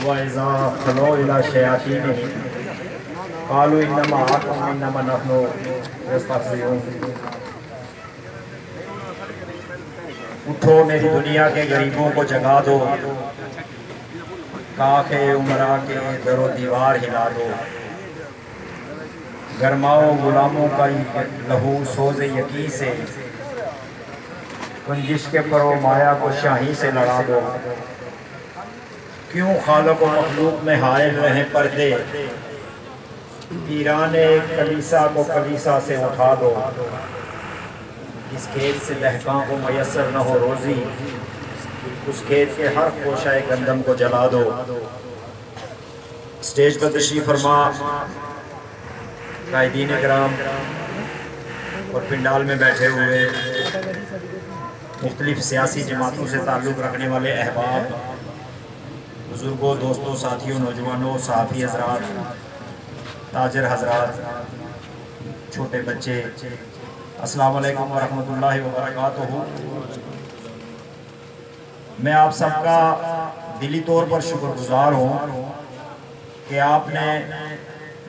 وَإِذَا خَلَوْا إِلَىٰ شَيَاطِینِهِمْ قَالُوا إِنَّمَا مَعَكُمْ إِنَّمَا نَحْنُ مُسْتَهْزِئُونَ۔ اٹھو میری دنیا کے غریبوں کو جگا دو، کاخ عمرا کے در و دیوار ہلا دو، گرماؤ غلاموں کا لہو سوز یقین سے، کنجش کے پرو مایا کو شاہی سے لڑا دو، کیوں خالق و مخلوق میں حائل رہیں پردے، پیران کلیسا کو کلیسا سے اٹھا دو، اس کھیت سے دہقاں کو میسر نہ ہو روزی، اس کھیت کے ہر خوشہ گندم کو جلا دو۔ سٹیج پر تشریف فرما قائدین کرام اور پنڈال میں بیٹھے ہوئے مختلف سیاسی جماعتوں سے تعلق رکھنے والے احباب، بزرگوں، دوستوں، ساتھیوں، نوجوانوں، صحافی حضرات، تاجر حضرات، چھوٹے بچے، السلام علیکم ورحمۃ اللہ وبرکاتہ۔ میں آپ سب کا دلی طور پر شکر گزار ہوں کہ آپ نے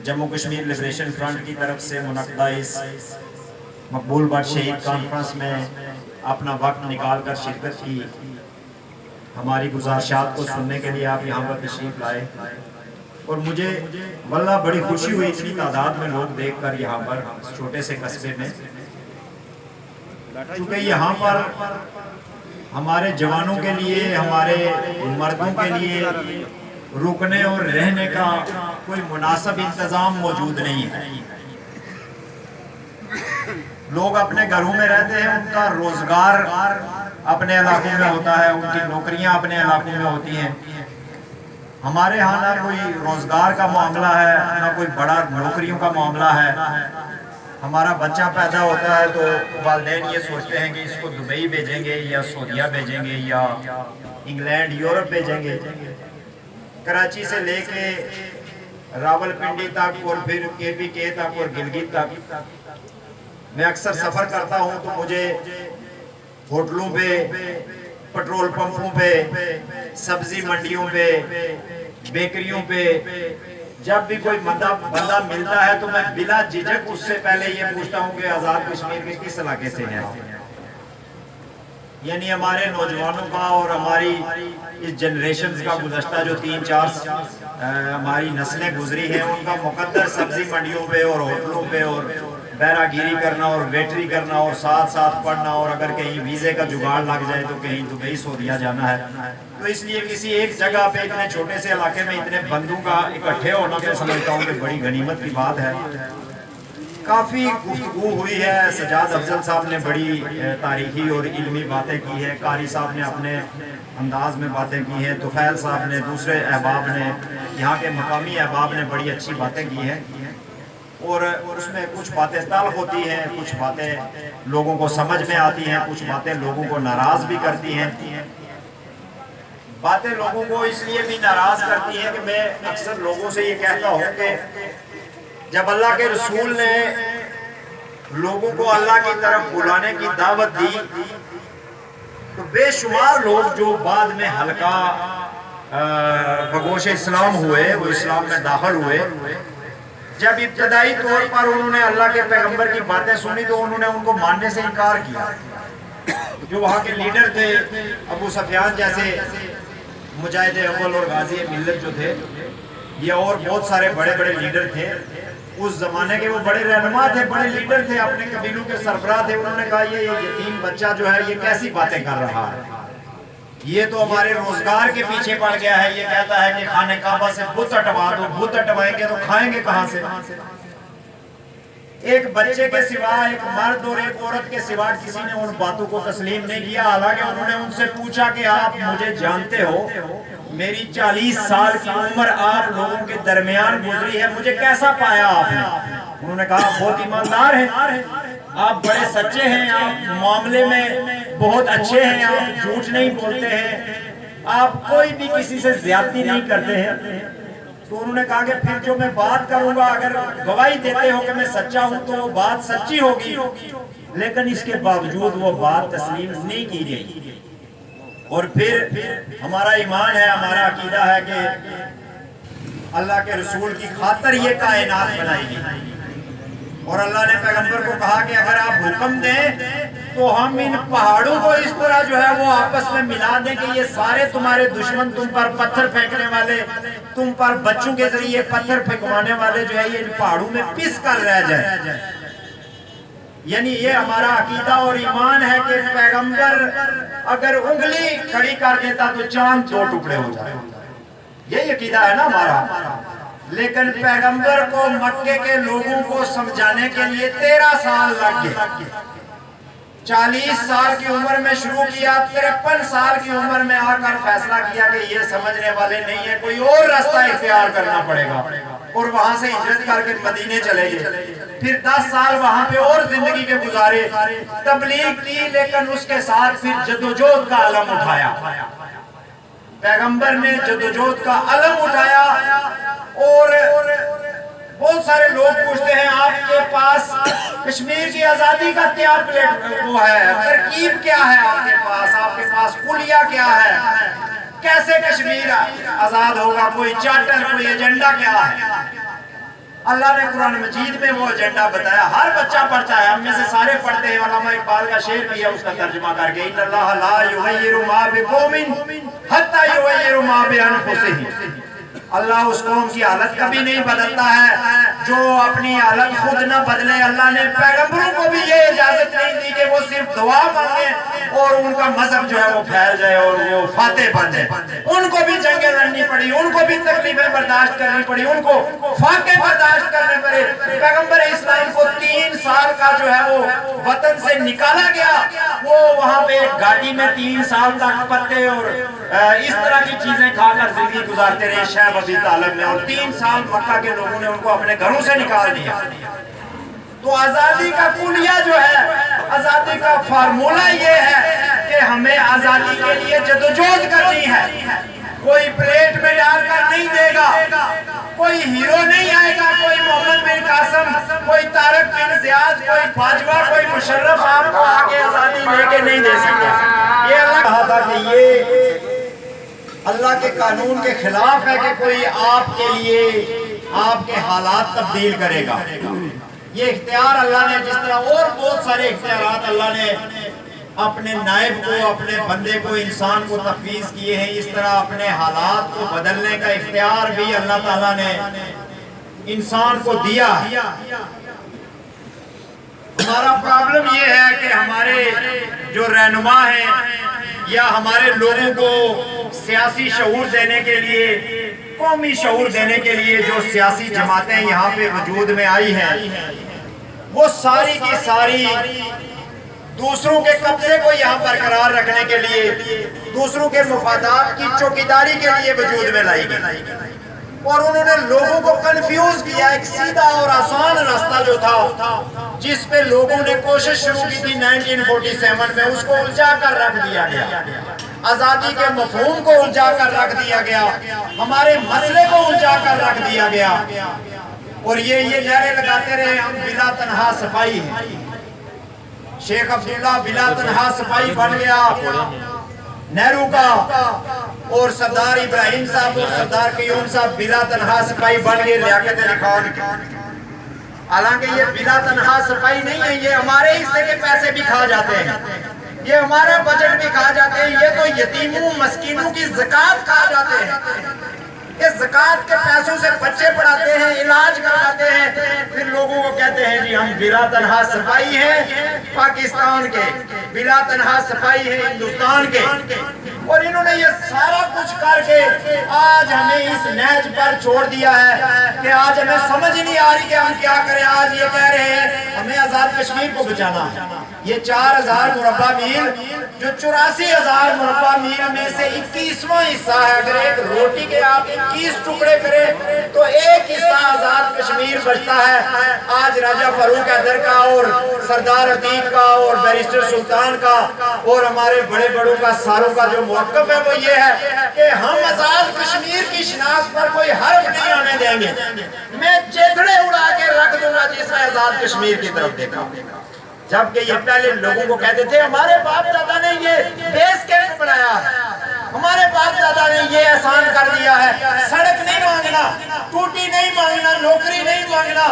جموں کشمیر لبریشن فرنٹ کی طرف سے منعقدہ اس مقبول بٹ شہید کانفرنس میں اپنا وقت نکال کر شرکت کی، ہماری گزارشات کو سننے کے لیے آپ یہاں پر تشریف لائے، اور مجھے واللہ بڑی خوشی ہوئی اتنی تعداد میں لوگ دیکھ کر یہاں پر چھوٹے سے قصبے میں، چونکہ یہاں پر ہمارے جوانوں کے لیے، ہمارے مردوں کے لیے رکنے اور رہنے کا کوئی مناسب انتظام موجود نہیں ہے۔ لوگ اپنے گھروں میں رہتے ہیں، ان کا روزگار اپنے علاقوں میں ہوتا ہے، ان کی نوکریاں اپنے علاقوں میں ہوتی ہیں۔ ہمارے ہاں نہ کوئی روزگار کا معاملہ ہے، نہ کوئی بڑا نوکریوں کا معاملہ ہے۔ ہمارا بچہ پیدا ہوتا ہے تو والدین یہ سوچتے ہیں کہ اس کو دبئی بھیجیں گے یا سعودیہ بھیجیں گے یا انگلینڈ، یورپ بھیجیں گے۔ کراچی سے لے کے راول پنڈی تک اور پھر KPK تک اور گلگت تک میں اکثر سفر کرتا ہوں تو مجھے ہوٹلوں پہ، پٹرول پمپوں پہ، سبزی منڈیوں پہ، بیکریوں پہ جب بھی کوئی بندہ ملتا ہے تو میں بلا جھجک اس سے پہلے یہ پوچھتا ہوں کہ آزاد کشمیر کے کس علاقے سے ہیں آپ؟ یعنی ہمارے نوجوانوں کا اور ہماری اس جنریشنز کا گزشتہ جو 3-4 ہماری نسلیں گزری ہیں، ان کا مقدر سبزی منڈیوں پہ اور ہوٹلوں پہ اور بیرا گیری کرنا اور ویٹری کرنا اور ساتھ ساتھ پڑھنا، اور اگر کہیں ویزے کا جگاڑ لگ جائے تو کہیں دبئی سعودیہ جانا ہے۔ تو اس لیے کسی ایک جگہ پہ اتنے چھوٹے سے علاقے میں اتنے بندوں کا اکٹھے ہونا میں سمجھتا ہوں کہ بڑی غنیمت کی بات ہے۔ کافی گفتگو ہوئی ہے، سجاد افضل صاحب نے بڑی تاریخی اور علمی باتیں کی ہیں، قاری صاحب نے اپنے انداز میں باتیں کی ہیں، طفیل صاحب نے، دوسرے احباب نے، یہاں کے مقامی احباب نے بڑی اچھی باتیں کی ہیں، اور اس میں کچھ باتیں تلخ ہوتی ہیں، کچھ باتیں لوگوں کو سمجھ میں آتی ہیں، کچھ باتیں لوگوں کو ناراض بھی کرتی ہیں۔ باتیں لوگوں کو اس لیے بھی ناراض کرتی ہیں کہ میں اکثر لوگوں سے یہ کہتا ہوں کہ جب اللہ کے رسول نے لوگوں کو اللہ کی طرف بلانے کی دعوت دی تو بے شمار لوگ جو بعد میں حلقہ بگوش اسلام ہوئے، وہ اسلام میں داخل ہوئے، جب ابتدائی طور پر انہوں نے اللہ کے پیغمبر کی باتیں سنی تو انہوں نے ان کو ماننے سے انکار کیا۔ جو وہاں کے لیڈر تھے، ابو سفیان جیسے مجاہد اول اور غازی ملت جو تھے، یہ اور بہت سارے بڑے بڑے لیڈر تھے اس زمانے کے، وہ بڑے رہنما تھے، بڑے لیڈر تھے، اپنے قبیلوں کے سربراہ تھے۔ انہوں نے کہا یہ یتیم بچہ جو ہے یہ کیسی باتیں کر رہا ہے، یہ تو ہمارے روزگار کے پیچھے پڑ گیا ہے، یہ کہتا ہے کہ خانہ کعبہ سے بت ہٹوا دو، بت ہٹوائیں گے تو کھائیں گے کہاں سے؟ ایک بچے کے سوا، ایک مرد اور ایک عورت کے سوا کسی نے ان باتوں کو تسلیم نہیں کیا، حالانکہ انہوں نے ان سے پوچھا کہ آپ مجھے جانتے ہو، میری 40 سال کی عمر آپ لوگوں کے درمیان گزری ہے، مجھے کیسا پایا آپ نے؟ انہوں نے کہا آپ بہت ایماندار ہیں، آپ بڑے سچے ہیں، آپ معاملے میں بہت اچھے ہیں، آپ جھوٹ نہیں بولتے ہیں، آپ کوئی بھی کسی سے زیادتی نہیں کرتے ہیں۔ تو انہوں نے کہا کہ پھر جو میں بات کروں گا، اگر گواہی دیتے ہو کہ میں سچا ہوں تو وہ بات سچی ہوگی، لیکن اس کے باوجود وہ بات تسلیم نہیں کی گئی۔ اور پھر ہمارا ایمان ہے، ہمارا عقیدہ ہے کہ اللہ کے رسول کی خاطر یہ کائنات بنائی گئی، اور اللہ نے پیغمبر کو کہا کہ اگر آپ حکم دیں تو ہم ان پہاڑوں کو اس طرح جو ہے وہ آپس میں ملا دیں کہ یہ سارے تمہارے دشمن تم پر پتھر پھینکنے والے، تم پر بچوں کے ذریعے پتھر پھینکوانے والے جو ہے یہ ان پہاڑوں میں پس کر رہ جائے۔ یعنی یہ ہمارا عقیدہ اور ایمان ہے کہ پیغمبر اگر انگلی کھڑی کر دیتا تو چاند 2 ٹکڑے ہو جائے، یہ عقیدہ ہے نا ہمارا۔ لیکن پیغمبر کو مکے کے لوگوں کو سمجھانے کے لیے 13 سال لگ گئے۔ 40 سال کی عمر میں شروع کیا، 53 سال کی عمر میں آ کر فیصلہ کیا کہ یہ سمجھنے والے نہیں ہیں، کوئی اور راستہ اختیار کرنا پڑے گا، اور وہاں سے ہجرت کر کے مدینے چلے گئے۔ پھر 10 سال وہاں پہ اور زندگی کے گزارے، تبلیغ کی، لیکن اس کے ساتھ پھر جدوجہد کا علم اٹھایا۔ پیغمبر نے جدوجہد کا علم اٹھایا، اور بہت سارے لوگ پوچھتے ہیں آپ کے پاس کشمیر کی آزادی کا کیا وہ ہے، ترکیب کیا ہے آپ کے پاس خلیہ کیا ہے، کیسے کشمیر آزاد ہوگا، کوئی چارٹر، کوئی ایجنڈا کیا ہے؟ اللہ نے قرآن مجید میں وہ ایجنڈا بتایا، ہر بچہ پڑھتا ہے، ہم میں سے سارے پڑھتے ہیں، علامہ اقبال کا شعر بھی ہے اس کا ترجمہ کر کے، ان اللہ لا یغیر ما بقوم حتی یغیر ما بانفسہم۔ اللہ اس قوم کی حالت کبھی نہیں بدلتا ہے جو اپنی حالت خود نہ بدلے۔ اللہ نے پیغمبروں کو بھی یہ اجازت نہیں دی کہ وہ صرف دعا مانگیں اور ان کا مذہب جو ہے وہ پھیل جائے اور وہ فاتح بن جائے۔ ان کو بھی جنگیں لڑنی پڑی، ان کو بھی تکلیفیں برداشت کرنی پڑی، ان کو فاقے برداشت کرنے پڑے۔ پیغمبر اسلام کو 3 سال کا جو ہے وہ وطن سے نکالا گیا، وہ وہاں پہ ایک گاڑی میں 3 سال تک پتے اور اس طرح کی چیزیں کھا کر زندگی گزارتے رہے شیخ ابی طالب میں، اور 3 سال مکہ کے لوگوں نے ان کو اپنے گھروں سے نکال دیا۔ تو آزادی کا کلیہ جو ہے، آزادی کا فارمولہ یہ ہے کہ ہمیں آزادی کے لیے جدوجہد کرنی ہے۔ کوئی پلیٹ میں ڈال کر نہیں دے گا، کوئی ہیرو نہیں آئے گا، کوئی محمد بن قاسم، کوئی طارق بن زیاد، کوئی باجوہ، کوئی مشرف آپ کو آگے آزادی لے کے نہیں دے سکتا۔ یہ اللہ کہا تھا کہ یہ اللہ کے قانون کے خلاف ہے کہ کوئی آپ کے لیے آپ کے حالات تبدیل کرے گا۔ یہ اختیار اللہ نے، جس طرح اور بہت سارے اختیارات اللہ نے اپنے نائب کو، اپنے بندے کو، انسان کو تفویض کیے ہیں، اس طرح اپنے حالات کو بدلنے کا اختیار بھی اللہ تعالیٰ نے انسان کو دیا۔ ہمارا پرابلم یہ ہے کہ ہمارے جو رہنما ہیں یا ہمارے لوگوں کو سیاسی شعور دینے کے لیے، قومی شعور دینے کے لیے جو سیاسی جماعتیں یہاں پہ وجود میں آئی ہیں، وہ ساری کی ساری دوسروں کے قبضے کو یہاں برقرار رکھنے کے لیے، دوسروں کے مفادات کی چوکیداری کے لیے وجود میں لائی گئی، اور انہوں نے لوگوں کو کنفیوز کیا۔ ایک سیدھا اور آسان راستہ جو تھا، جس پہ لوگوں نے کوشش شروع کی تھی 1947 میں، اس کو الجھا کر رکھ دیا گیا، آزادی کے مفہوم کو الجھا کر رکھ دیا گیا، ہمارے مسئلے کو الجھا کر رکھ دیا گیا، اور یہ نعرے لگاتے رہے ہم بلا تنہا صفائی ہیں۔ شیخ عبداللہ بلا تنہا صفائی بن گیا نہرو کا، اور سردار ابراہیم صاحب اور سردار قیوم صاحب بلا تنہا صفائی بن گئے لیاقت علی خان کی۔ حالانکہ یہ بلا تنہا صفائی نہیں ہے، یہ ہمارے حصے کے پیسے بھی کھا جاتے ہیں، یہ ہمارا بجٹ بھی کھا جاتے ہیں، یہ تو یتیموں مسکینوں کی زکوٰۃ کھا جاتے ہیں۔ یہ زکوٰۃ کے پیسوں سے بچے پڑھاتے ہیں، علاج کرواتے ہیں، پھر لوگوں کو کہتے ہیں جی ہم بلا تنہا صفائی ہیں پاکستان کے، بلا تنہا صفائی ہیں ہندوستان کے۔ اور انہوں نے یہ سارا کچھ کر کے آج ہمیں اس نہج پر چھوڑ دیا ہے کہ آج ہمیں سمجھ نہیں آ رہی کہ ہم کیا کریں۔ آج یہ کہہ رہے ہیں ہمیں آزاد کشمیر کو بچانا ہے۔ یہ 4000 مربع میل جو 84,000 مربع میل میں سے 21واں حصہ ہے، اگر ایک روٹی کے آپ 21 ٹکڑے کریں تو ایک حصہ آزاد کشمیر بچتا ہے۔ آج راجہ فاروق حیدر کا اور سردار عتیق کا اور بیرسٹر سلطان کا اور ہمارے بڑے بڑوں کا ساروں کا جو موقف ہے وہ یہ ہے کہ ہم آزاد کشمیر کی شناخت پر کوئی حرف نہیں آنے دیں گے۔ میں چیتڑے اڑا کے رکھ دوں گا جس نے آزاد کشمیر کی طرف دیکھا۔ جبکہ یہ پہلے لوگوں کو کہتے تھے ہمارے باپ دادا نے یہ بیس کیمپ بنایا ہے، ہمارے باپ دادا نے یہ احسان کر دیا ہے، سڑک نہیں مانگنا، ٹوٹی نہیں مانگنا، نوکری نہیں مانگنا،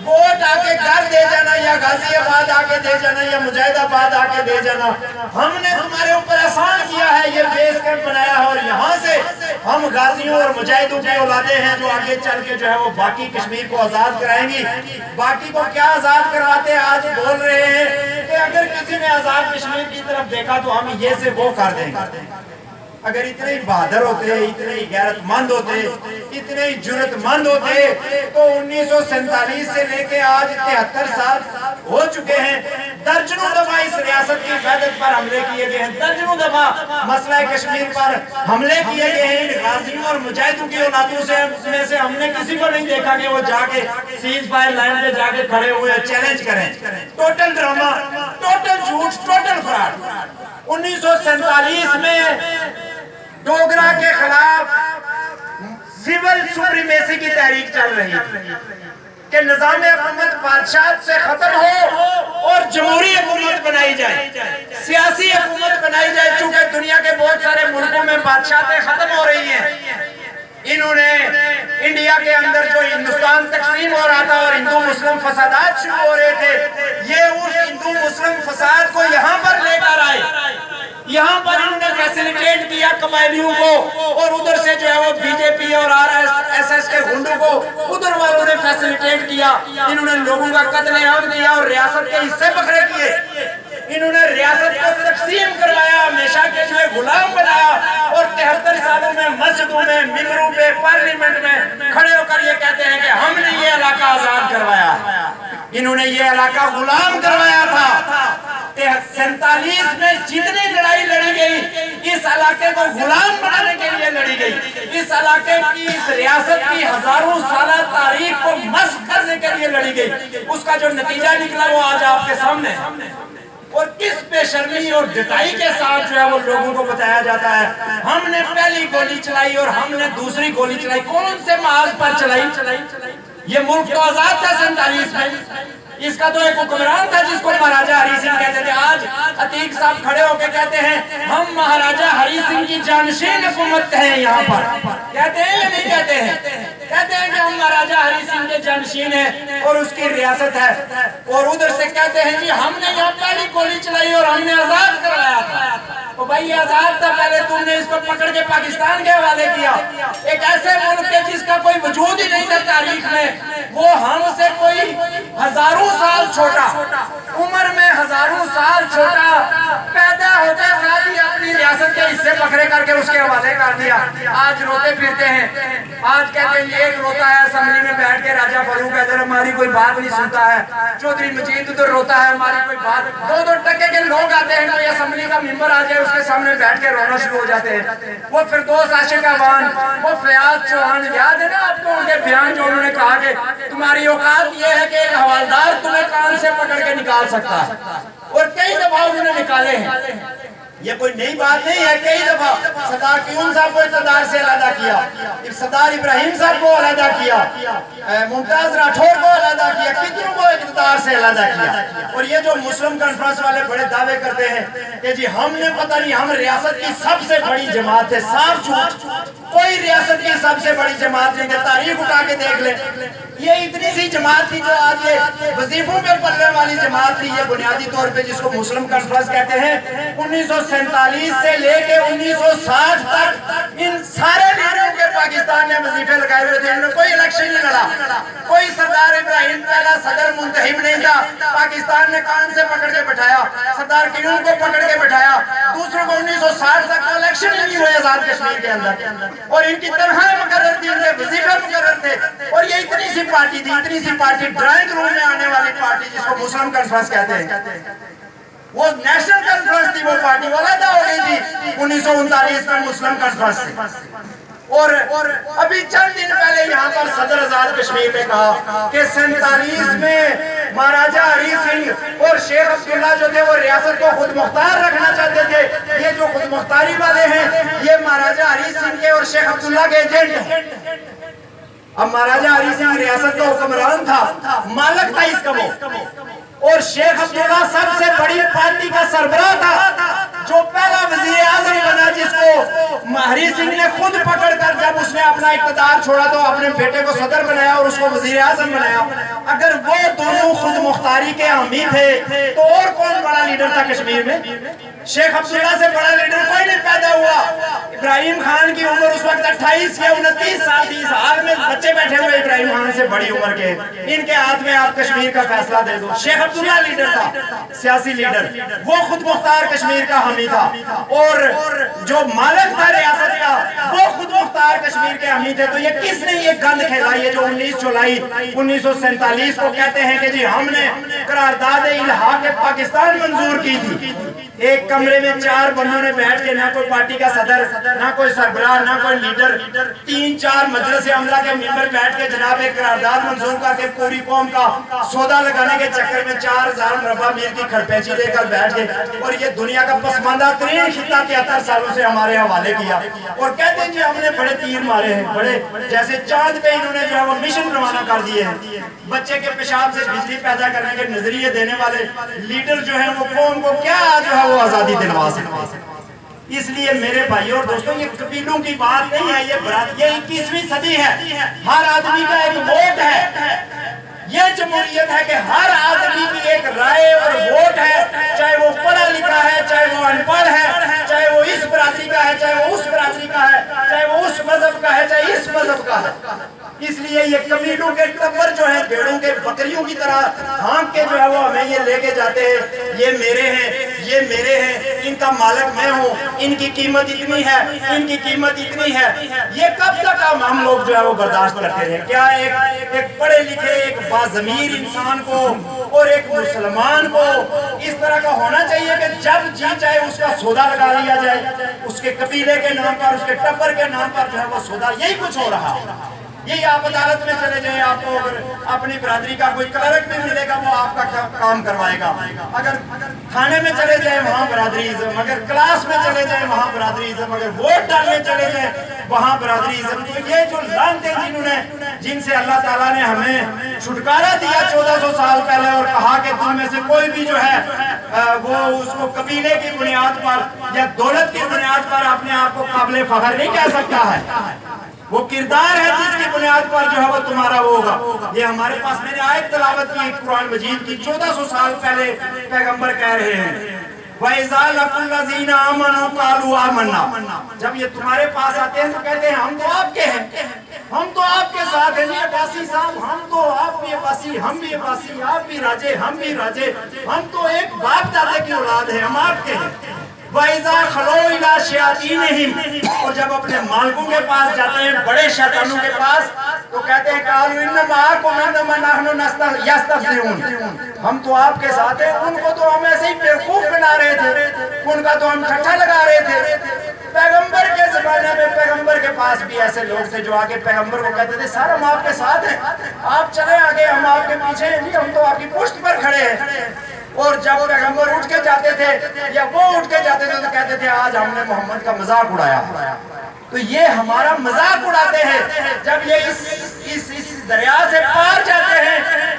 ووٹ آ کے گھر دے جانا یا غازی آباد آ کے دے جانا یا مجاہد آباد آ کے دے جانا، ہم نے تمہارے اوپر احسان کیا ہے، یہ بیس کیمپ بنایا ہے، اور یہاں سے ہم غازیوں اور مجاہدوں کی اولادیں ہیں جو آگے چل کے جو ہے وہ باقی کشمیر کو آزاد کرائیں گی۔ باقی کو کیا آزاد کرواتے آج بول رہے ہیں کہ اگر کسی نے آزاد کشمیر کی طرف دیکھا تو ہم یہ سے وہ کر دیں گے۔ اگر اتنے بہادر ہوتے، اتنے غیرت مند ہوتے، اتنے جرت مند ہوتے تو 1947 سے لے کے آج 73 سال ہو چکے ہیں، درجنوں دفعہ اس ریاست کی قیادت پر حملے کیے گئے ہیں، درجنوں دفعہ مسئلہ کشمیر پر حملے کیے گئے ہیں۔ ان غازیوں اور مجاہدوں کی اولادوں سے ہم نے کسی کو نہیں دیکھا کہ وہ جا کے سیز فائر لائن پہ جا کے کھڑے ہوئے چیلنج کریں۔ ٹوٹل ڈرامہ، ٹوٹل جھوٹ، ٹوٹل فراڈ۔ 1947 میں ڈوگرا کے خلاف سول سپریمیسی کی تحریک چل رہی تھی کہ نظام حکومت بادشاہت سے ختم ہو اور جمہوری حکومت بنائی جائے، سیاسی حکومت بنائی جائے، چونکہ دنیا کے بہت سارے ملکوں میں بادشاہتیں ختم ہو رہی ہیں۔ انہوں نے انڈیا کے اندر جو ہندوستان تقسیم ہو رہا تھا اور ہندو مسلم فسادات شروع ہو رہے تھے، یہ اس ہندو مسلم فساد کو یہاں پر لے کر آئے، یہاں پر انہوں نے فیسلیٹیٹ کیا قبائلیوں کو، اور ادھر سے جو ہے وہ بی جے پی اور RSS کے گنڈوں کو ادھر والوں نے فیسلیٹیٹ کیا۔ انہوں نے لوگوں کا قتل عام کیا اور ریاست کے حصے بکھرے کیے، انہوں نے ریاست کو تقسیم کروایا، ہمیشہ کے لیے غلام بنایا، اور 73 سالوں میں مسجدوں میں، ممبروں پہ، پارلیمنٹ میں کھڑے ہو کر یہ کہتے ہیں کہ ہم نے یہ علاقہ آزاد کروایا، انہوں نے یہ علاقہ غلام کروایا تھا۔ 47 میں جتنی لڑائی لڑی گئی اس علاقے کو غلام بنانے کے لیے لڑی گئی، اس علاقے کی، اس ریاست کی ہزاروں سالہ تاریخ کو مسخ کرنے کے لیے لڑی گئی، اس کا جو نتیجہ نکلا وہ آج آپ کے سامنے ہے۔ اور کس بے شرمی اور ڈٹائی کے ساتھ جو ہے وہ لوگوں کو بتایا جاتا ہے ہم نے پہلی گولی چلائی اور ہم نے دوسری گولی چلائی، کون سے محاذ پر چلائی؟ یہ ملک تو آزاد تھا 47 میں، اس کا تو ایک حکمران تھا جس کو مہاراجہ ہری سنگھ کہتے تھے۔ آج عتیق صاحب کھڑے ہو کے کہتے ہیں ہم مہاراجہ ہری سنگھ کی جانشین حکومت ہیں، یہاں پر کہتے ہیں یا نہیں کہتے ہیں؟ کہتے ہیں کہ ہم مہاراجہ ہری سنگھ کے جانشین ہیں اور اس کی ریاست ہے، اور ادھر سے کہتے ہیں جی ہم نے یہاں پہلی گولی چلائی اور ہم نے آزاد کروایا تھا۔ تو بھائی یہ آزاد تھا، پہلے تم نے اس کو پکڑ کے پاکستان کے حوالے کیا، ایک ایسے ملک کے جس کا کوئی وجود ہی نہیں تھا تاریخ میں، وہ ہم سے کوئی ہزاروں سال چھوٹا، عمر میں ہزاروں سال چھوٹا، پیدا ہوتے ساتھ ہی اپنی ریاست کے حصے پکڑے کر کے اس کے حوالے کر دیا۔ آج روتے پھرتے ہیں، آج کہتے ہیں ایک روتا ہے اسمبلی میں بیٹھ کے، راجہ فاروق ادھر ہماری کوئی بات نہیں سنتا ہے، چودھری مجید ادھر روتا ہے ہماری کوئی بات، 2-2 ٹکے کے لوگ آتے ہیں، کوئی اسمبلی کا ممبر آ جائے اس کے سامنے بیٹھ کے رونا شروع ہو جاتے ہیں۔ وہ فردوس عاشق اعوان، وہ فیاض چوہان، یاد ہے نا آپ کو ان کے بیان جو انہوں نے کہا کہ تمہاری اوقات یہ ہے کہ ایک حوالدار تمہیں کان سے پکڑ کے نکال سکتا ہے، اور کئی دفعہ انہوں نے نکالے ہیں، یہ کوئی نئی بات نہیں ہے، کئی دفعہ سردار قیوم صاحب کو اقتدار سے علیحدہ کیا، سردار ابراہیم صاحب کو علیحدہ کیا، ممتاز راٹھور کو علیحدہ کیا، کتنوں کو اقتدار سے علیحدہ کیا۔ اور یہ جو مسلم کانفرنس والے بڑے دعوے کرتے ہیں کہ جی ہم نے پتہ نہیں، ہم ریاست کی سب سے بڑی جماعت ہے، صاف جھوٹ، کوئی ریاست کی سب سے بڑی جماعت نہیں ہے، تاریخ اٹھا کے دیکھ لیں، یہ اتنی سی جماعت تھی جو آج یہ وظیفوں میں پلنے والی جماعت تھی، یہ بنیادی طور پہ جس کو مسلم کانفرنس کہتے ہیں۔ 1947 سے لے کے 1960 تک ان سارے لیڈروں کے پاکستان نے وظیفے لگائے ہوئے تھے، انہوں نے کوئی الیکشن نہیں لڑا، کوئی سردار ابراہیم پہلا صدر منتخب نہیں تھا، پاکستان نے کان سے پکڑ کے بٹھایا، سردار قیوم کو پکڑ کے بٹھایا، دوسروں کو 1960 تک تو الیکشن ہی نہیں ہوئے آزاد کشمیر کے اندر، اور ان کی تنخواہیں مقرر تھی، ان کے وظیفے مقرر تھے، اور یہ اتنی سی پارٹی تھی، اتنی سی پارٹی، ڈرائنگ روم میں آنے والی پارٹی جس کو مسلم کانفرنس کہتے ہیں، وہ نیشنل کانفرنس تھی، وہ پارٹی علیحدہ ہو گئی تھی 1939 میں مسلم کانفرنس سے۔ اور ابھی چند دن پہلے یہاں پر صدر آزاد کشمیر نے کہا کہ 47 میں مہاراجہ ہری سنگھ اور شیخ عبداللہ جو تھے وہ ریاست کو خود مختار رکھنا چاہتے تھے، یہ جو خود مختاری والے ہیں یہ مہاراجہ ہری سنگھ کے اور شیخ عبداللہ کے ایجنٹ ہیں۔ اب مہاراجہ ہری سنگھ ریاست کا حکمران تھا، مالک تھا اس کا، وہ اور شیخ عبداللہ سب سے بڑی پارٹی کا سربراہ تھا، جو پہلا وزیر اعظم بنا، جس کو ہری سنگھ نے خود پکڑ کر جب اس نے اپنا اقتدار چھوڑا تو اپنے بیٹے کو صدر بنایا اور اس کو وزیر اعظم بنایا۔ اگر وہ دونوں خود مختاری کے حامی تھے تو اور کون بڑا لیڈر تھا کشمیر میں؟ شیخ عبداللہ سے بڑا لیڈر کوئی نہیں پیدا ہوا۔ ابراہیم خان کی عمر اس وقت 28 یا 29 سال تھی، اس حال میں بچے بیٹھے ہوئے ابراہیم خان سے بڑی عمر کے، ان کے ہاتھ میں آپ کشمیر کا فیصلہ دے دو۔ شیخ عبداللہ لیڈر تھا، سیاسی لیڈر، وہ خود مختار کشمیر کا حامی تھا، اور جو مالک تھا ریاست کا وہ خود مختار کشمیر کے حامی تھے۔ تو یہ کس نے یہ گند کھیلا؟ یہ جو 19 جولائی 1947 کو کہتے ہیں کہ جی ہم نے قرارداد الحاق پاکستان منظور کی تھی، ایک کمرے میں 4 بندوں نے بیٹھ کے، نہ کوئی پارٹی کا صدر، نہ کوئی سربراہ، نہ کوئی لیڈر، 3-4 مجلس عملہ کے ممبر بیٹھ کے جناب ایک قرارداد منظور کر کے پوری قوم کا سودا لگانے کے چکر میں 4000 مربع میل کی کھڑپیچی لے کر بیٹھ گئے، اور یہ دنیا کا پسماندہ ترین خطہ 73 سالوں سے ہمارے حوالے کیا، اور کہتے ہیں جی ہم نے بڑے تیر مارے ہیں، بڑے جیسے چاند پہ انہوں نے جو ہے وہ مشن روانہ کر دیے ہیں۔ بچے کے پیشاب سے بجلی پیدا کرنے کے نظریے دینے والے لیڈر جو ہیں وہ قوم کو کیا جو ہے وہ آزادی دلوا سکتے ہیں۔ اس لیے میرے بھائیوں اور دوستوں، یہ قبیلوں کی بات نہیں ہے، یہ 21ویں صدی ہے، ہر آدمی کا ایک ووٹ ہے، یہ جمہوریت ہے کہ ہر آدمی کی ایک رائے اور ووٹ ہے، چاہے وہ پڑھا لکھا ہے، چاہے وہ ان پڑھ ہے، چاہے وہ اس برادری کا ہے، چاہے وہ اس برادری کا ہے، چاہے وہ اس مذہب کا ہے، چاہے اس مذہب کا ہے۔ اس لیے یہ قبیلوں کے ٹبر جو ہیں بھیڑوں کے بکریوں کی طرح ہانک کے جو ہے وہ ہمیں یہ لے کے جاتے ہیں، یہ میرے ہیں، یہ میرے ہیں، ان کا مالک میں ہوں، ان کی قیمت اتنی ہے، ان کی قیمت اتنی ہے۔ یہ کب تک ہم لوگ جو ہے وہ برداشت کرتے رہے؟ کیا ایک پڑھے لکھے، ایک باضمیر انسان کو اور ایک مسلمان کو اس طرح کا ہونا چاہیے کہ جب جی چاہے اس کا سودا لگا لیا جائے، اس کے قبیلے کے نام پر، اس کے ٹبر کے نام پر جو ہے وہ سودا؟ یہی کچھ ہو رہا ہے۔ یہی آپ عدالت میں چلے جائیں، آپ کو اگر اپنی برادری کا کوئی کلرک بھی ملے گا وہ آپ کا کام کروائے گا، اگر تھانے میں چلے جائیں وہاں برادریزم، اگر کلاس میں چلے جائیں وہاں برادریزم، اگر ووٹ ڈالنے چلے جائیں وہاں برادریزم۔ تو یہ جو لعنتیں جن سے اللہ تعالیٰ نے ہمیں چھٹکارا دیا 1400 سال پہلے، اور کہا کہ تم میں سے کوئی بھی جو ہے وہ اس کو قبیلے کی بنیاد پر یا دولت کی بنیاد پر اپنے آپ کو قابل فخر نہیں کہہ سکتا ہے، وہ کردار ہے جس کی بنیاد پر جو ہے وہ تمہارا وہ ہوگا۔ یہ ہمارے پاس میں نے آیت تلاوت کی قرآن مجید کی، 1400 سال پہلے پیغمبر کہہ رہے ہیں وَإِذَا لَقُوا الَّذِينَ آمَنُوا قَالُوا آمَنَّا، جب یہ تمہارے پاس آتے ہیں تو کہتے ہیں ہم تو آپ کے ہیں، ہم تو آپ کے ساتھ ہیں، یہ عباسی صاحب، ہم تو آپ بھی عباسی، ہم بھی عباسی، آپ بھی راجے، ہم بھی راجے، ہم تو ایک باپ دادے کی اولاد ہیں، ہم آپ کے ہیں۔ وَإِذَا خَلَوْا إِلَىٰ شَيَاطِينِهِمْ، اور جب اپنے مالکوں کے پاس جاتے ہیں، بڑے شیطانوں کے پاس، تو کہتے ہیں قَالُوا إِنَّ مَعَكُمْ إِنَّمَا نَحْنُ يَسْتَهْزِئُونَ، ہم تو آپ کے ساتھ ہیں، ان کو تو ہم ایسے ہی بیوقوف بنا رہے تھے، ان کا تو ہم ٹھٹھا لگا رہے تھے۔ پیغمبر کے زمانے میں پیغمبر کے پاس بھی ایسے لوگ تھے جو آگے پیغمبر کو کہتے تھے سر ہم آپ کے ساتھ ہیں، آپ چلیں آگے، ہم آپ کے پیچھے ہیں، جی ہم تو آپ کی پشت پر کھڑے ہیں۔ اور جب پیغمبر اٹھ کے جاتے تھے یا وہ اٹھ کے جاتے تھے تو کہتے تھے آج ہم نے محمد کا مذاق اڑایا۔ تو یہ ہمارا مذاق اڑاتے ہیں، جب یہ اس دریا سے پار جاتے ہیں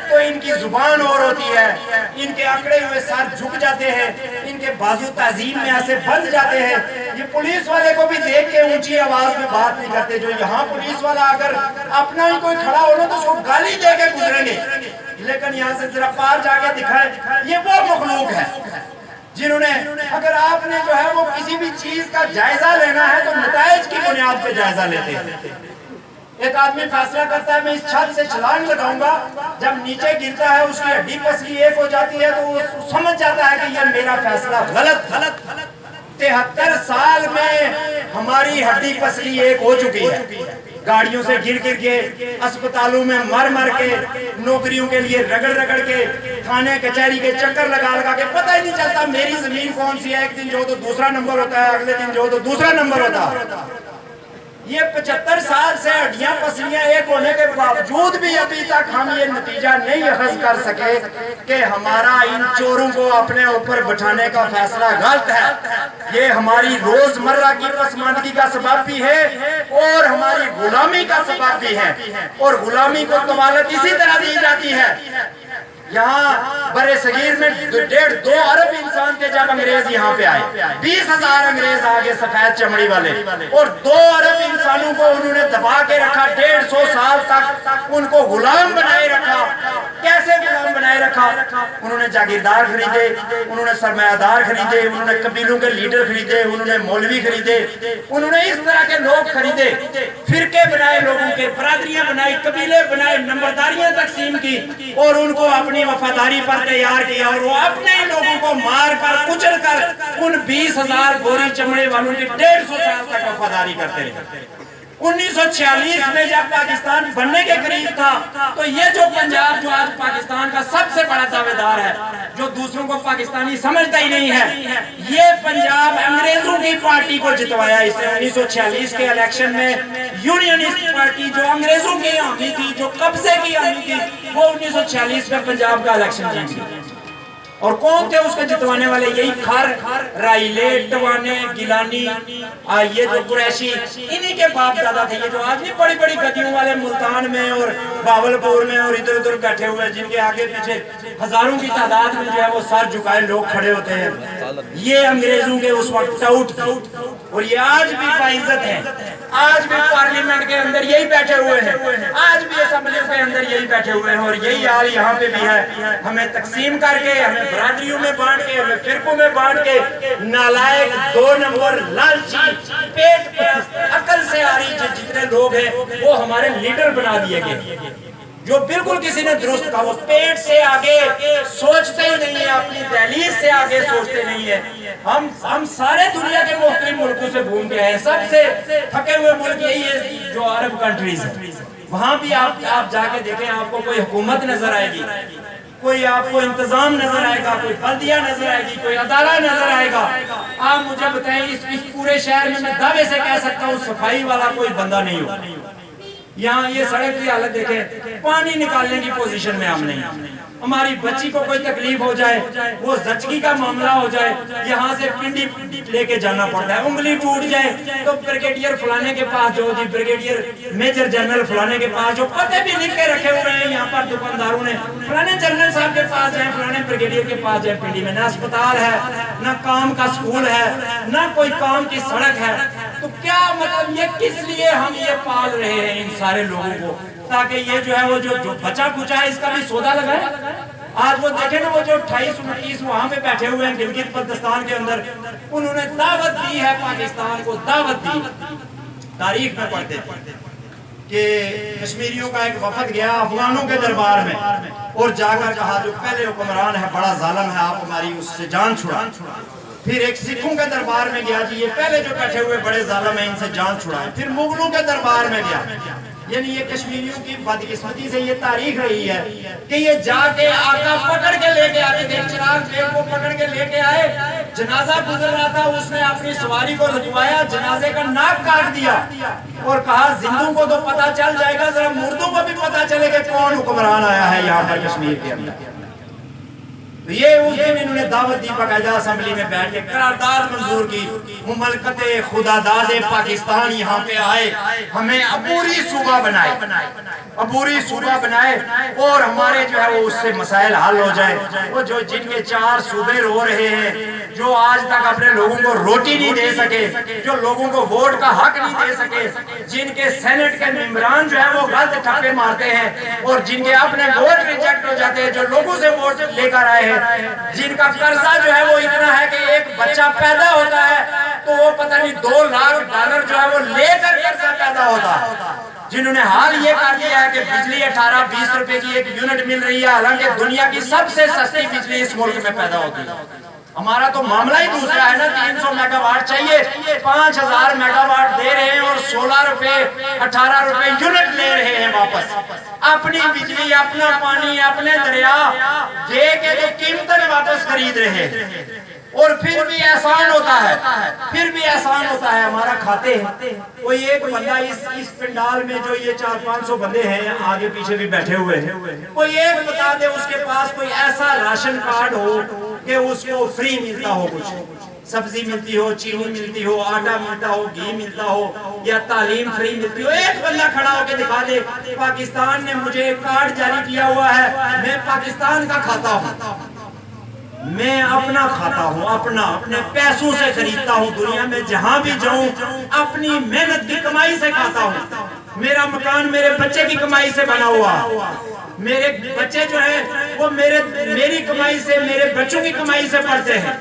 تو ان کی زبان اور ہوتی ہے، ان کے اکڑے ہوئے سر جھک جاتے ہیں، ان کے بازو تعظیم میں ایسے بند جاتے ہیں۔ یہ پولیس والے کو بھی دیکھ کے اونچی آواز میں بات نہیں کرتے، جو یہاں پولیس والا اگر اپنا ہی کوئی کھڑا ہونا تو اس کو گالی دے کے گزریں گے، لیکن یہاں سے ذرا پار جا کے دکھائے، یہ وہ مخلوق ہے جنہوں نے، اگر آپ نے جو ہے وہ کسی بھی چیز کا جائزہ لینا ہے تو نتائج کی بنیاد پہ جائزہ لیتے ہیں۔ ایک آدمی فیصلہ کرتا ہے میں اس چھت سے چھلانگ لگاؤں گا، جب نیچے گرتا ہے اس کی ہڈی پسلی ایک ہو جاتی ہے تو وہ سمجھ جاتا ہے کہ یہ میرا فیصلہ غلط۔ 73 سال میں ہماری ہڈی پسلی ایک ہو چکی ہے، گاڑیوں سے گر گر کے، اسپتالوں میں مر مر کے، نوکریوں کے لیے رگڑ رگڑ کے، تھانے کچہری کے چکر لگا لگا کے، پتہ ہی نہیں چلتا میری زمین کون سی ہے، ایک دن جو تو دوسرا نمبر ہوتا ہے، اگلے دن جو تو دوسرا نمبر ہوتا ہے۔ یہ 75 سال سے ہڈیاں پسلیاں ایک ہونے کے باوجود بھی ابھی تک ہم یہ نتیجہ نہیں اخذ کر سکے کہ ہمارا ان چوروں کو اپنے اوپر بٹھانے کا فیصلہ غلط ہے۔ یہ ہماری روزمرہ کی پسماندگی کا سبب بھی ہے اور ہماری غلامی کا سبب بھی ہے، اور غلامی کو طوالت اسی طرح دی جاتی ہے یہاں برے صغیر میں 1.5-2 ارب انسان تھے جب انگریز یہاں پہ آئے. 20,000 انگریز آگے سفید چمڑی والے, اور 2 ارب انسانوں کو انہوں نے دبا کے رکھا. 150 سال تک ان کو غلام بنائے رکھا. کیسے غلام بنائے رکھا؟ انہوں نے جاگیردار خریدے, انہوں نے سرمایہ دار خریدے, انہوں نے قبیلوں کے لیڈر خریدے, انہوں نے مولوی خریدے, انہوں نے اس طرح کے لوگ خریدے, فرقے بنائے, لوگوں کے برادریاں بنائی, قبیلے بنائے, نمبرداریاں تقسیم کی, اور ان کو اپنی وفاداری پر تیار کیا, اور وہ اپنے لوگوں کو مار کر کچل کر ان 20,000 گوری چمڑے والوں کی 150 سال تک وفاداری کرتے رہے. 1946 میں جب پاکستان بننے کے قریب تھا تو یہ جو پنجاب جو آج پاکستان کا سب سے بڑا دعوے دار ہے, جو دوسروں کو پاکستانی سمجھتا ہی نہیں ہے, یہ پنجاب انگریزوں کی پارٹی کو جتوایا. اسے 1946 کے الیکشن میں یونینسٹ پارٹی جو انگریزوں کی حامی تھی, جو قبضے کی حامی تھی, وہ 1946 میں پنجاب کا الیکشن جیت گئی. اور کون تھے اس کے جتوانے والے؟ یہی کھر, رائلے, ٹوانے, گیلانی, یہ جو قریشی, انہی کے باپ دادا تھے. یہ جو آج بھی بڑی بڑی گدیوں والے ملتان میں اور باولپور میں اور ادھر ادھر بیٹھے ہوئے, جن کے آگے پیچھے ہزاروں کی تعداد میں جو ہے وہ سر جھکائے لوگ کھڑے ہوتے ہیں, یہ انگریزوں کے اس وقت ٹاؤٹ تھے. اور یہ آج بھی باعزت ہیں, آج بھی پارلیمنٹ کے اندر یہی بیٹھے ہوئے ہیں, آج بھی اسمبلیوں کے اندر یہی بیٹھے ہوئے ہیں, اور یہی حال یہاں پہ بھی ہے. ہمیں تقسیم کر کے, ہمیں برادریوں میں بانٹ کے, ہمیں فرقوں میں بانٹ کے, نالائق, 2 نمبر, لالچی, پیٹ پرست, عقل سے آری جتنے لوگ ہیں وہ ہمارے لیڈر بنا دیے گئے. جو بالکل کسی نے درست کہا, وہ پیٹ سے آگے سوچتے ہی نہیں ہے, اپنی دہلیز سے آگے سوچتے نہیں ہے. ہم سارے دنیا کے مختلف ملکوں سے گھوم کے آئے, سب سے تھکے ہوئے ملک یہی ہے جو عرب کنٹریز ہیں. وہاں بھی آپ جا کے دیکھیں, آپ کو کوئی حکومت نظر آئے گی, کوئی آپ کو انتظام نظر آئے گا, کوئی بلدیہ نظر آئے گی, کوئی ادارہ نظر آئے گا. آپ مجھے بتائیں, اس پورے شہر میں دعوے سے کہہ سکتا ہوں صفائی والا کوئی بندہ نہیں ہو. یہاں یہ سڑک کی حالت دیکھیں, پانی نکالنے کی پوزیشن میں ہم نہیں. ہماری بچی کو کوئی تکلیف ہو جائے, وہ زچگی کا معاملہ ہو جائے, یہاں سے پنڈی لے کے جانا پڑتا ہے. انگلی ٹوٹ جائے تو بریگیڈیئر فلانے کے پاس جو, جی بریگیڈیئر میجر جنرل فلانے کے پاس, جو پتے بھی لکھ کے رکھے ہوئے ہیں یہاں پر دکانداروں نے, فلانے جنرل صاحب کے پاس جائیں, فلانے بریگیڈیئر کے پاس جائیں. پنڈی میں نہ اسپتال ہے, نہ کام کا سکول ہے, نہ کوئی کام کی سڑک ہے. تو کیا مطلب, یہ کس لیے ہم یہ پال رہے ہیں ان سارے لوگوں کو, تاکہ یہ جو ہے وہ جو بچا کچا ہے اس کا بھی سودا لگائے. آج وہ دیکھیں نا, وہ جو 28-29 وہاں پہ بیٹھے ہوئے ہیں گلگت بلتستان کے اندر, انہوں نے دعوت دی ہے پاکستان کو, دعوت دی. تاریخ میں پڑھتے کہ کشمیریوں کا ایک وفد گیا افغانوں کے دربار میں, اور جا کر کہا جو پہلے حکمران ہے بڑا ظالم ہے, آپ ہماری اس سے جان چھڑا. پھر ایک سکھوں کے دربار میں گیا, جی یہ پہلے جو بیٹھے ہوئے بڑے ظالم ہیں, ان سے جان چھڑائیں. پھر مغلوں کے دربار میں گیا. یعنی یہ کشمیریوں کی بدقسمتی سے یہ تاریخ رہی ہے کہ یہ جا کے آقا پکڑ کے لے کے آتے تھے. چراغ بیگ کو پکڑ کے لے کے آئے, جنازہ گزر رہا تھا, اس نے اپنی سواری کو رکوایا, جنازے کا ناک کاٹ دیا, اور کہا زندوں کو تو پتا چل جائے گا, ذرا مردوں کو بھی پتا چلے کہ کون حکمران آیا ہے یہاں پر کشمیر کے اندر. یہ اس دن انہوں نے دعوت دی, باقاعدہ اسمبلی میں بیٹھ کے قرارداد منظور کی, مملکت خداداد پاکستان یہاں پہ آئے, ہمیں عبوری صوبہ بنائے, عبوری صوبہ بنائے, اور ہمارے جو ہے وہ اس سے مسائل حل ہو جائے. وہ جو جن کے 4 صوبے رو رہے ہیں, جو آج تک اپنے لوگوں کو روٹی نہیں دے سکے, جو لوگوں کو ووٹ کا حق نہیں دے سکے, جن کے سینٹ کے ممبران جو ہے وہ غلط ٹھپے مارتے ہیں, اور جن کے اپنے ووٹ ریجیکٹ ہو جاتے ہیں, جو لوگوں سے ووٹ لے کر آئے ہیں, جن کا قرضہ جو ہے وہ اتنا ہے کہ ایک بچہ پیدا ہوتا ہے تو وہ پتہ نہیں $2 لاکھ جو ہے وہ لے کر قرضہ پیدا ہوتا ہے, جنہوں نے حال یہ کر دیا ہے کہ بجلی 18-20 روپے کی ایک یونٹ مل رہی ہے, حالانکہ دنیا کی سب سے سستی بجلی اس ملک میں پیدا ہوتی ہے. ہمارا تو معاملہ ہی دوسرا ہے نا, 300 میگا واٹ چاہیے, 5000 میگا واٹ دے رہے ہیں, اور 16 روپے 18 روپے یونٹ لے رہے ہیں واپس. اپنی بجلی, اپنا پانی, اپنے دریا دے کے تو قیمتاً واپس خرید رہے ہیں, اور پھر بھی احسان ہوتا ہے, پھر بھی احسان ہوتا ہے. ہمارا کھاتے ہیں, کوئی ایک بندہ اس پنڈال میں جو یہ 400-500 بندے ہیں آگے پیچھے بھی بیٹھے ہوئے ہیں, کوئی ایک بتا دے اس کے پاس کوئی ایسا راشن کارڈ ہو کہ اس کو فری ملتا ہو کچھ. سبزی ملتی ہو, چینی ملتی ہو, آٹا ملتا ہو, گھی ملتا ہو, یا تعلیم فری ملتی ہو, ایک بندہ کھڑا ہو کے دکھا دے پاکستان نے مجھے ایک کارڈ جاری کیا ہوا ہے, میں پاکستان کا کھاتا ہوں, میں اپنا کھاتا ہوں, اپنے پیسوں سے خریدتا ہوں, دنیا میں جہاں بھی جاؤں اپنی محنت کی کمائی سے کھاتا ہوں, میرا مکان میرے بچے کی کمائی سے بنا ہوا, میرے بچے جو ہیں وہ میری کمائی سے, میرے بچوں کی کمائی سے پڑھتے ہیں,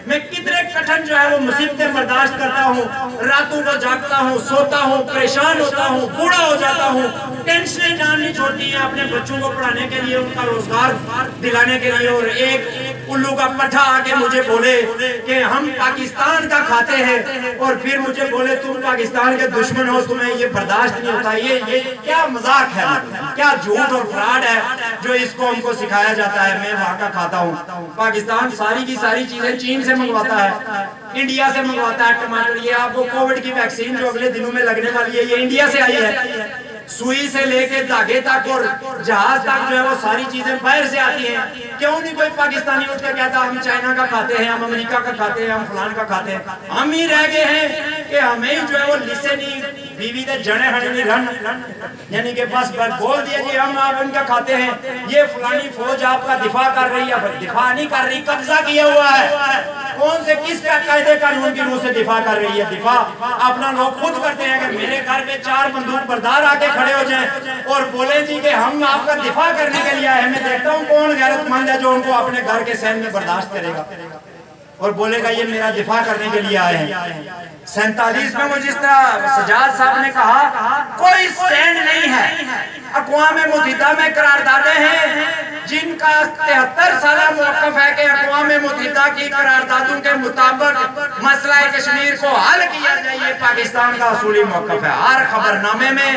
میں کتنے کٹھن جو ہے وہ مصیبتیں برداشت کرتا ہوں, راتوں کو جاگتا ہوں, سوتا ہوں, پریشان ہوتا ہوں, بوڑھا ہو جاتا ہوں, ٹینشنیں جاننی چھوڑتی ہیں اپنے بچوں کو پڑھانے کے لیے, ان کا روزگار دلانے کے لیے, اور ایک الو کا پٹھا آگے مجھے بولے کہ ہم پاکستان کا کھاتے ہیں, اور پھر مجھے بولے تم پاکستان کے دشمن ہو, تمہیں یہ برداشت نہیں ہوتا. یہ کیا مذاق ہے, کیا جھوٹ اور فراڈ ہے جو اس کو ہم کو سکھایا جاتا ہے. میں وہاں کا کھاتا ہوں, پاکستان ساری کی ساری چیزیں چین سے منگواتا ہے, انڈیا سے منگواتا ہے ٹماٹر, یہ آپ کو کووڈ کی ویکسین جو اگلے دنوں میں لگنے والی ہے یہ انڈیا سے آئی ہے, سوئی سے لے کے دھاگے تک اور جہاز تک جو ہے وہ ساری چیزیں باہر سے آتی ہیں. کیوں نہیں کوئی پاکستانی اٹھ کے کہتا ہم چائنا کا کھاتے ہیں, ہم امریکہ کا کھاتے ہیں, ہم فلان کا کھاتے ہیں. ہم ہی رہ گئے ہیں کہ ہمیں جو ہے وہ لسے نہیں بیوی دے جڑے ہڑے نہیں رن, یعنی کہ بس بول دیا جی ہم آپ ان کا کھاتے ہیں, یہ فلانی فوج آپ کا دفاع کر رہی ہے, دفاع نہیں کر رہی, قبضہ کیا ہوا ہے. کون سے کس کا قاعدے قانون کی روح سے دفاع کر رہی ہے؟ دفاع اپنا لوگ خود کرتے ہیں کہ میرے گھر پہ 4 بندوق بردار آ کے کھڑے ہو جائیں اور بولے جی کہ ہم آپ کا دفاع کرنے کے لیے آئے ہیں. میں دیکھتا ہوں کون غیرت مند ہے جو ان کو اپنے گھر کے سین میں برداشت کرے گا اور بولے گا یہ میرا دفاع کرنے کے لیے آئے ہیں. 47 میں وہ جس طرح سجاد صاحب نے کہا کوئی سٹینڈ نہیں ہے, اقوام متحدہ میں قراردادیں ہیں جن کا 73 سالہ موقف ہے کہ اقوام متحدہ کی قراردادوں کے مطابق مسئلہ کشمیر کو حل کیا جائے. یہ پاکستان کا اصولی موقف ہے. ہر خبر نامے میں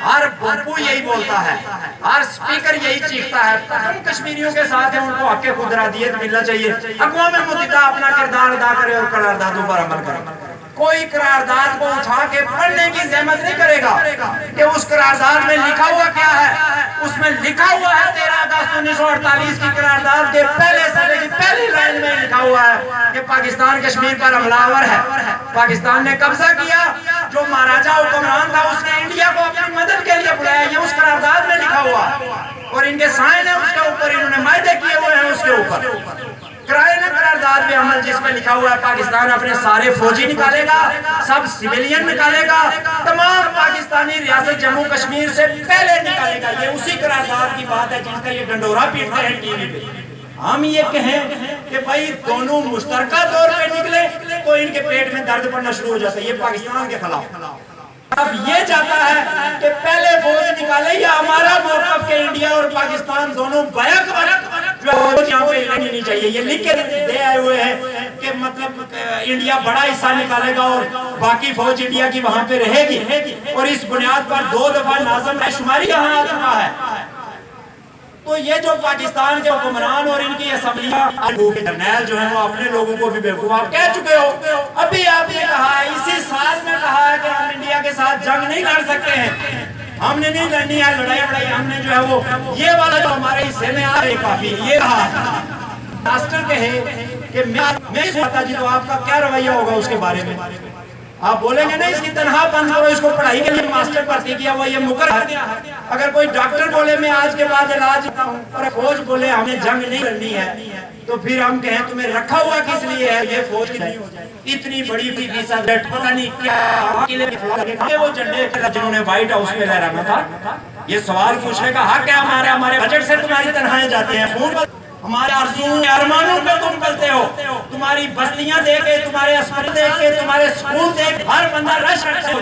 ہر بھوپو یہی بولتا ہے, ہر سپیکر یہی چیختا ہے, ہم کشمیریوں کے ساتھ ہیں, ان کو حق خودارادیت ملنا چاہیے. اقوام متحدہ اپنا کردار ادا کرے اور قراردادوں پر عمل کرے. کوئی قرارداد کو اٹھا کے پڑھنے کی زحمت نہیں کرے گا کہ اس قرارداد میں لکھا ہوا کیا ہے. اس میں لکھا ہوا ہے 13 اگست 1948 کی قرارداد کے پہلے صفحے کی پہلی لائن میں لکھا ہوا ہے کہ پاکستان کشمیر پر حملہ آور ہے, پاکستان نے قبضہ کیا, جو مہاراجہ حکمران تھا اس نے انڈیا کو اپنی مدد کے لیے بلایا. یہ اس قرارداد میں لکھا ہوا اور ان کے سائن ہیں اس کے اوپر, انہوں نے معاہدے کیے ہوئے ہیں اس کے اوپر. کرائے نہ قرارداد میں عمل جس میں لکھا ہوا ہے پاکستان اپنے سارے فوجی نکالے گا, سب سویلین نکالے گا, تمام پاکستانی ریاست جموں کشمیر سے پہلے نکالے گا. یہ اسی قرارداد کی بات ہے جس کا یہ ڈنڈورا پیٹتے ہیں ٹی وی پہ. ہم یہ کہیں کہ بھائی دونوں مشترکہ طور پہ نکلے تو ان کے پیٹ میں درد پڑنا شروع ہو جاتا ہے. یہ پاکستان کے خلاف. اب یہ چاہتا ہے کہ پہلے فوج نکالے یا ہمارا موقف کہ انڈیا اور پاکستان دونوں بیک وقت جو فوج یہاں پہ لڑنی نہیں چاہیے. یہ لکھ کے دے آئے ہوئے ہیں کہ مطلب انڈیا بڑا حصہ نکالے گا اور باقی فوج انڈیا کی وہاں پہ رہے گی, اور اس بنیاد پر 2 دفعہ ناظم شماری یہاں آ چکا ہے. تو یہ جو پاکستان کے حکمران اور ان کی اسمبلیاں جرنیل جو ہیں وہ اپنے لوگوں کو بھی بیوقوف آپ کہہ چکے ہو. ابھی آپ نے کہا ہے, اسی سال میں کہا ہے کہ ہم انڈیا کے ساتھ جنگ نہیں لڑ سکتے ہیں, ہم نے نہیں لڑنی ہے لڑائی, ہم نے جو ہے وہ یہ والا جو ہمارے حصے میں آ رہے کافی. یہ کہا ماسٹر کہے کہ میں سوچتا جی تو آپ کا کیا رویہ ہوگا اس کے بارے میں. آپ بولیں گے نہیں اس کی تنہا بند کرو, اس کو پڑھائی کے لیے ماسٹر بھرتی کیا ہوا, یہ مقرر ہے. اگر کوئی ڈاکٹر بولے میں آج کے بعد علاج کرتا ہوں اور فوج بولے ہمیں جنگ نہیں لڑنی ہے, تو پھر ہم کہیں تمہیں رکھا ہوا کس لیے ہے. یہ فوج کی اتنی بڑی فیصد پتہ نہیں کیا وہ جھنڈے جنہوں نے وائٹ ہاؤس میں لہرانا تھا. یہ سوال پوچھنے کا حق ہے ہمارے بجٹ سے تمہاری تنخواہیں جاتے ہیں. ہمارے آرزوؤں ارمانوں پہ تم پلتے ہو, تمہاری بستیاں دیکھ کے, تمہارے اسپتال دیکھ کے, تمہارے سکول دیکھ, ہر بندہ رش کرتا ہے.